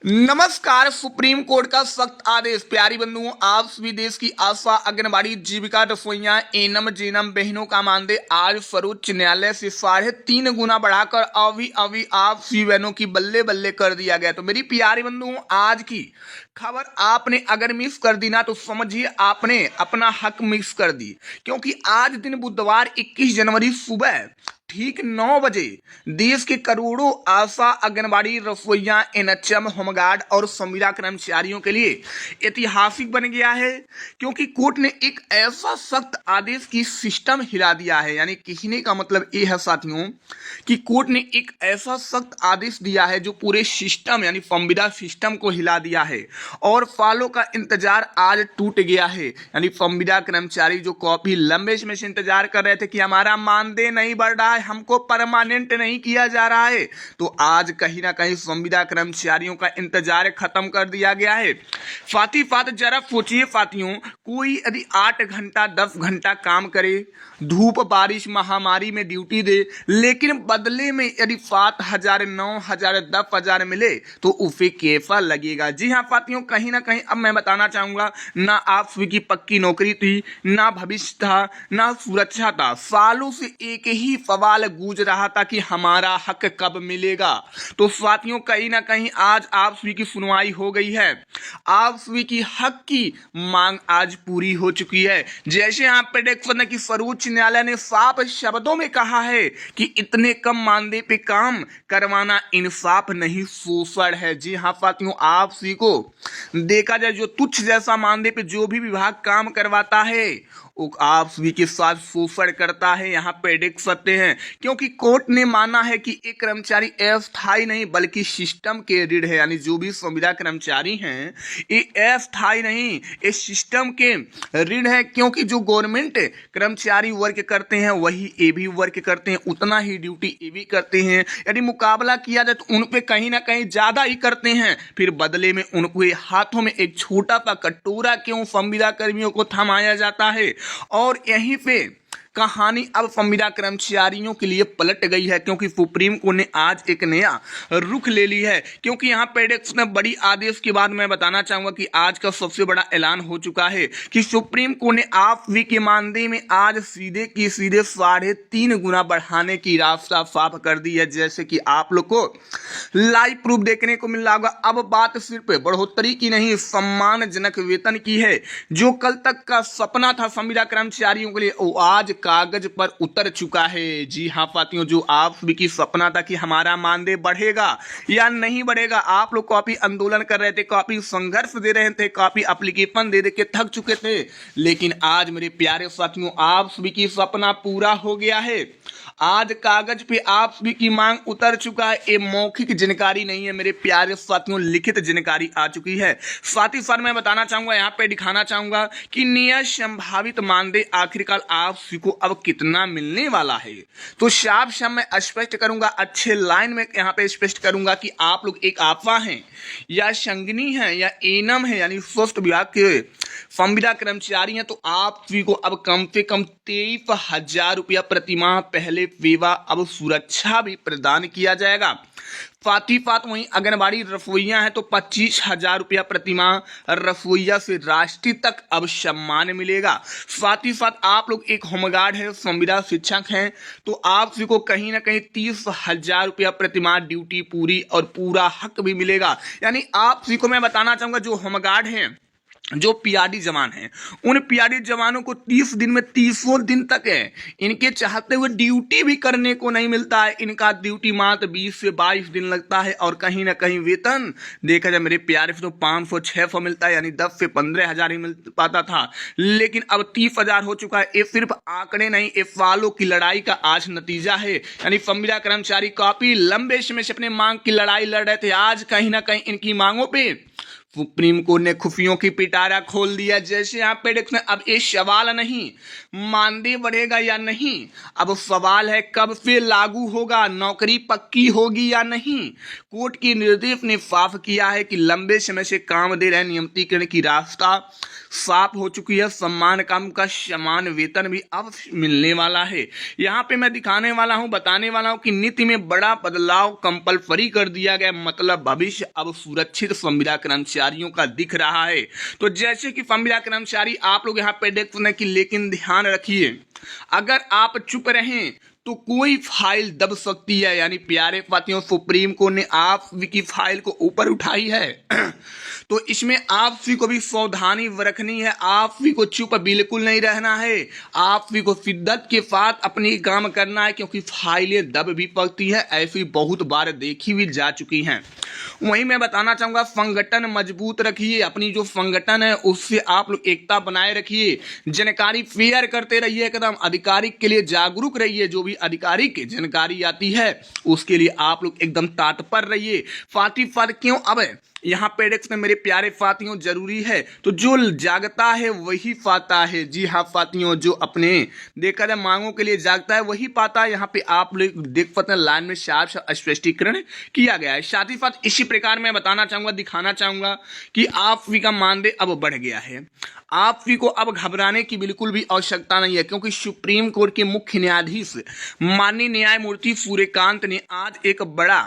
नमस्कार। Supreme court का सख्त आदेश। प्यारी बंधुओं, आप सभी देश की आशा आंगनबाड़ी जीविका रसोइया एनम जेनम बहनों का मानदेय आज सर्वोच्च न्यायालय से 3.5 गुना बढ़ाकर अभी अभी आप सभी बहनों की बल्ले बल्ले कर दिया गया। तो मेरी प्यारी बंधुओं, आज की खबर आपने अगर मिस कर दी ना तो समझिए आपने अपना हक मिस कर दी, क्योंकि आज दिन बुधवार 21 जनवरी सुबह ठीक 9 बजे देश के करोड़ों आशा आंगनबाड़ी रसोइया एनएचएम होमगार्ड और संविदा कर्मचारियों के लिए ऐतिहासिक बन गया है, क्योंकि कोर्ट ने एक ऐसा सख्त आदेश की सिस्टम हिला दिया है। यानी कहने का मतलब ये है साथियों कि कोर्ट ने एक ऐसा सख्त आदेश दिया है जो पूरे सिस्टम यानी संविदा सिस्टम को हिला दिया है और फॉलो का इंतजार आज टूट गया है। यानी संविदा कर्मचारी जो काफी लंबे समय से इंतजार कर रहे थे कि हमारा मानदेय नहीं बढ़ रहा है, हमको परमानेंट नहीं किया जा रहा है, तो आज कहीं ना कहीं संविदा कर्मचारियों का इंतजार खत्म कर दिया गया है। साथ ही साथ जरा सोचिए साथियों, कोई यदि 8 घंटा 10 घंटा काम करे, धूप बारिश महामारी में ड्यूटी दे, लेकिन बदले में यदि 7,000 9,000 10,000 मिले तो उसे कैसा लगेगा। जी हाँ साथियों, कहीं ना कहीं अब मैं बताना चाहूंगा, ना आप सभी की पक्की नौकरी थी, ना भविष्य था, ना सुरक्षा था। सालों से एक ही सवाल गूंज रहा था कि हमारा हक कब मिलेगा। तो साथियों कहीं ना कहीं आज आप सभी की सुनवाई हो गई है, आप सभी की हक की मांग आज पूरी हो चुकी है। जैसे आप प्रेडिक्शन है कि सर्वोच्च न्यायालय ने साफ शब्दों में कहा है कि इतने कम मानदेय पे काम करवाना इंसाफ नहीं, शोषण है। जी हाँ साथियों, आप सभी को देखा जाए जो तुच्छ जैसा मानदेय पे जो भी विभाग काम करवाता है वो आप सभी के साथ शोषण करता है, यहाँ पे देख सकते हैं। क्योंकि कोर्ट ने माना है कि एक कर्मचारी अस्थायी नहीं बल्कि सिस्टम के ऋण है। यानी जो भी संविदा कर्मचारी हैं ये अस्थायी नहीं, ये सिस्टम के ऋण है, क्योंकि जो गवर्नमेंट कर्मचारी वर्क करते हैं वही ये भी वर्क करते हैं, उतना ही ड्यूटी ये भी करते हैं। यदि मुकाबला किया जाए तो उन पे कहीं ना कहीं ज्यादा ही करते हैं, फिर बदले में उनको हाथों में एक छोटा सा कटोरा क्यों संविदा कर्मियों को थमाया जाता है। और यहीं पे कहानी अब संविदा कर्मचारियों के लिए पलट गई है, क्योंकि सुप्रीम कोर्ट ने आज एक नया रुख ले ली है। क्योंकि यहाँ पेडेक्स में बड़ी आदेश के बाद मैं बताना चाहूंगा कि आज का सबसे बड़ा ऐलान हो चुका है कि सुप्रीम कोर्ट ने आप सभी के मानदेय में आज सीधे की सीधे 3.5 गुना बढ़ाने की रास्ता साफ कर दी है। जैसे कि आप लोग को लाइव प्रूफ देखने को मिल रहा होगा। अब बात सिर्फ बढ़ोतरी की नहीं, सम्मानजनक वेतन की है। जो कल तक का सपना था संविदा कर्मचारियों के लिए वो आज कागज पर उतर चुका है। जी हाँ साथियों, जो आप भी की सपना था कि हमारा मानदेय बढ़ेगा या नहीं बढ़ेगा, आप लोग काफी आंदोलन कर रहे थे, काफी संघर्ष दे रहे थे, काफी एप्लीकेशन दे के थक चुके थे, लेकिन आज मेरे प्यारे साथियों आप सभी की सपना पूरा हो गया है। आज कागज पे आप सभी की मांग उतर चुका है। ये मौखिक जानकारी नहीं है मेरे प्यारे साथियों, लिखित जानकारी आ चुकी है। साथ ही साथ मैं बताना चाहूंगा, यहाँ पे दिखाना चाहूंगा कि नियत संभावित मानदेय आखिरकार आप सभी को अब कितना मिलने वाला है। तो साफ साफ मैं स्पष्ट करूंगा, अच्छे लाइन में यहाँ पे स्पष्ट करूंगा कि आप लोग एक आपा हैं या संगनी हैं या एनम है यानी स्वास्थ्य विभाग के संविदा कर्मचारी हैं, तो आप सभी को अब कम से कम 23,000 रुपया प्रतिमाह पहले वेवा अब सुरक्षा भी प्रदान किया जाएगा। साथ ही साथ वहीं आंगनबाड़ी रसोइया है तो 25,000 रुपया प्रतिमाह रसोइया से राष्ट्रीय तक अब सम्मान मिलेगा। साथ ही साथ आप लोग एक होमगार्ड है, संविदा शिक्षक हैं, तो आप सभी को कहीं ना कहीं 30,000 रुपया प्रतिमाह ड्यूटी पूरी और पूरा हक भी मिलेगा। यानी आप सभी को मैं बताना चाहूंगा, जो होमगार्ड हैं, जो पीआरडी जवान हैं, उन पीआरडी जवानों को 30 दिन में 30 दिन तक है इनके चाहते हुए ड्यूटी भी करने को नहीं मिलता है। इनका ड्यूटी मात्र 20 से 22 दिन लगता है और कहीं ना कहीं वेतन देखा जाए मेरे प्यारे तो 500-600 मिलता है, यानी 10 से 15,000 ही मिल पाता था, लेकिन अब 30,000 हो चुका है। ये सिर्फ आंकड़े नहीं, ये सालों की लड़ाई का आज नतीजा है। यानी संविदा कर्मचारी काफी लंबे समय से अपने मांग की लड़ाई लड़ रहे थे, आज कहीं ना कहीं इनकी मांगों पर सुप्रीम कोर्ट ने खुफियों की पिटारा खोल दिया। जैसे यहाँ पे देखते हैं, अब ये सवाल नहीं मानदेय बढ़ेगा या नहीं, अब सवाल है कब से लागू होगा, नौकरी पक्की होगी या नहीं। कोर्ट के निर्देश ने साफ किया है कि लंबे समय से काम दे रहे नियमितीकरण की रास्ता साफ हो चुकी है। सम्मान काम का समान वेतन भी अब मिलने वाला है। यहाँ पे मैं दिखाने वाला हूँ, बताने वाला हूँ कि नीति में बड़ा बदलाव कंपलसरी कर दिया गया, मतलब भविष्य अब सुरक्षित संविदा कर्मचारियों का दिख रहा है। तो जैसे कि संविदा कर्मचारी आप लोग यहाँ पे देख सकते हैं कि, लेकिन ध्यान रखिए अगर आप चुप रहें तो कोई फाइल दब सकती है। यानी प्यारे साथियों, सुप्रीम कोर्ट ने आप की फाइल को ऊपर उठाई है तो इसमें आप भी को भी सावधानी रखनी है। आप भी को चुप बिल्कुल नहीं रहना है, आप भी को शिद्दत के साथ अपनी काम करना है, क्योंकि फाइलें दब भी पड़ती है, ऐसी बहुत बार देखी भी जा चुकी हैं। वहीं मैं बताना चाहूंगा, संगठन मजबूत रखिए, अपनी जो संगठन है उससे आप लोग एकता बनाए रखिए, जानकारी शेयर करते रहिए, एकदम आधिकारिक के लिए जागरूक रहिए। जो भी आधिकारिक जानकारी आती है उसके लिए आप लोग एकदम तत्पर रहिए। फातिफाद क्यों अब यहाँ पे डेस्क में मेरे प्यारे साथियों जरूरी है, तो जो जागता है वही पाता है। जी हाँ साथियों, जो अपने देखा जाए मांगों के लिए जागता है वही पाता है। यहाँ पे आप लोग देख पाते हैं लाइन में साफ स्पष्टीकरण किया गया है। साथ ही साथ इसी प्रकार मैं बताना चाहूंगा, दिखाना चाहूंगा कि आप भी का मानदेय अब बढ़ गया है। आप भी को अब घबराने की बिल्कुल भी आवश्यकता नहीं है, क्योंकि सुप्रीम कोर्ट के मुख्य न्यायाधीश माननीय न्यायमूर्ति सूर्यकांत ने आज एक बड़ा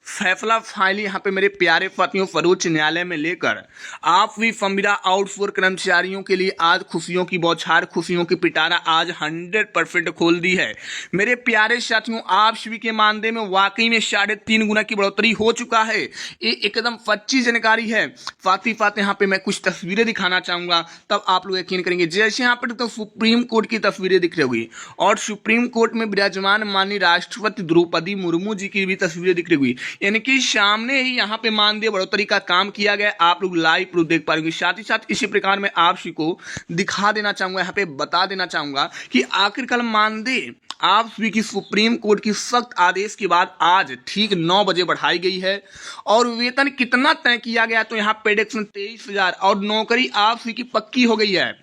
फैसला फाइल यहाँ पे मेरे प्यारे साथियों सर्वोच्च न्यायालय में लेकर आप भी संविदा आउटसोर्स कर्मचारियों के लिए आज खुशियों की बौछार, खुशियों की पिटारा आज 100% खोल दी है। मेरे प्यारे साथियों, आप सभी के मानदेय में वाकई में 3.5 गुना की बढ़ोतरी हो चुका है। ये एकदम सच्ची जानकारी है। साथ ही साथ यहाँ पे मैं कुछ तस्वीरें दिखाना चाहूंगा, तब आप लोग यकीन करेंगे। जैसे यहाँ पर तो सुप्रीम कोर्ट की तस्वीरें दिख रही होगी और सुप्रीम कोर्ट में विराजमान माननीय राष्ट्रपति द्रौपदी मुर्मू जी की भी तस्वीरें दिख रही होगी, यानी कि सामने ही यहाँ पे मानदेय बढ़ोतरी का काम किया गया। आप लोग लाइव प्रूफ देख पाएंगे। साथ ही साथ इसी प्रकार मैं आप सभी को दिखा देना चाहूंगा, यहाँ पे बता देना चाहूंगा कि आखिरकार मानदेय आप सभी की सुप्रीम कोर्ट की सख्त आदेश के बाद आज ठीक 9 बजे बढ़ाई गई है। और वेतन कितना तय किया गया, तो यहाँ पेडेक्शन 23,000 और नौकरी आप सभी की पक्की हो गई है।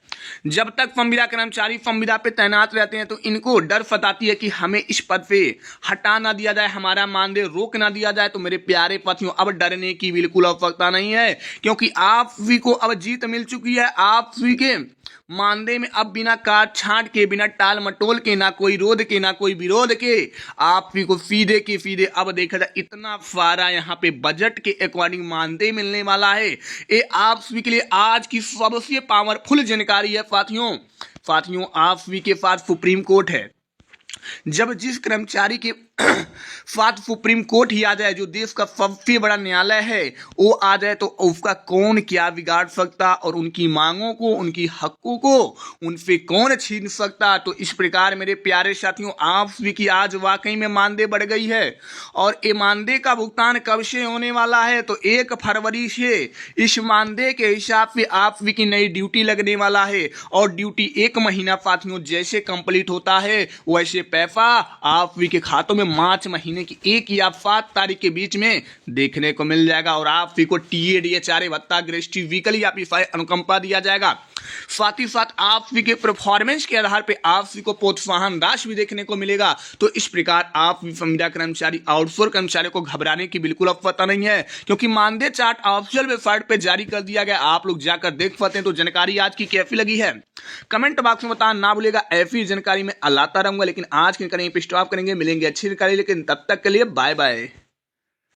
जब तक संविदा कर्मचारी संविदा पे तैनात रहते हैं तो इनको डर सताती है कि हमें इस पद पे हटा ना दिया जाए, हमारा मानदेय रोक ना दिया जाए। तो मेरे प्यारे साथियों, अब डरने की बिल्कुल आवश्यकता नहीं है, क्योंकि आप सभी को अब जीत मिल चुकी है। आप सभी के मानदेय में अब बिना काट छांट के, बिना टाल मटोल के, ना कोई रोध के, ना कोई विरोध के, आप सभी को सीधे के सीधे अब देखा जाए इतना सारा यहाँ पे बजट के अकॉर्डिंग मानदेय मिलने वाला है। ये आप सभी के लिए आज की सबसे पावरफुल जानकारी है। साथियों, आप सभी के पास सुप्रीम कोर्ट है। जब जिस कर्मचारी के साथ सुप्रीम कोर्ट ही आ जाए, जो देश का सबसे बड़ा न्यायालय है, वो आ जाए, तो उसका कौन क्या बिगाड़ सकता और उनकी मांगों को, उनकी हकों को उनसे कौन छीन सकता। तो इस प्रकार मेरे प्यारे साथियों, आप सभी की आज वाकई में मानदेय बढ़ गई है। और ये मानदेय का भुगतान कब से होने वाला है, तो 1 फरवरी से इस मानदेय के हिसाब से आप सभी की नई ड्यूटी लगने वाला है। और ड्यूटी 1 महीना साथियों जैसे कंप्लीट होता है, वैसे पैसा आप सभी के खातों में मार्च महीने की 1 या 7 तारीख के बीच में देखने को मिल जाएगा। और आप सभी को TADHRA भत्ता, ग्रेच्युटी, वीकली या अनुकंपा दिया जाएगा। साथ ही साथ आप सभी के परफॉर्मेंस के आधार पे आप सभी को प्रोत्साहन राशि भी देखने को मिलेगा। तो इस प्रकार आप संविदा कर्मचारी, आउटसोर्स कर्मचारियों को घबराने की बिल्कुल आवश्यकता नहीं है, क्योंकि मानदेय चार्ट ऑफिशियल वेबसाइट पे जारी कर दिया गया। आप लोग जाकर देख पाते हैं। तो जानकारी आज की कैसी लगी है कमेंट बॉक्स में बताना ना भूलेगा। ऐसी जानकारी में लाता रहूंगा, लेकिन आज की करेंगे स्टॉप करेंगे। मिलेंगे अच्छी जानकारी, लेकिन तब तक के लिए बाय बाय।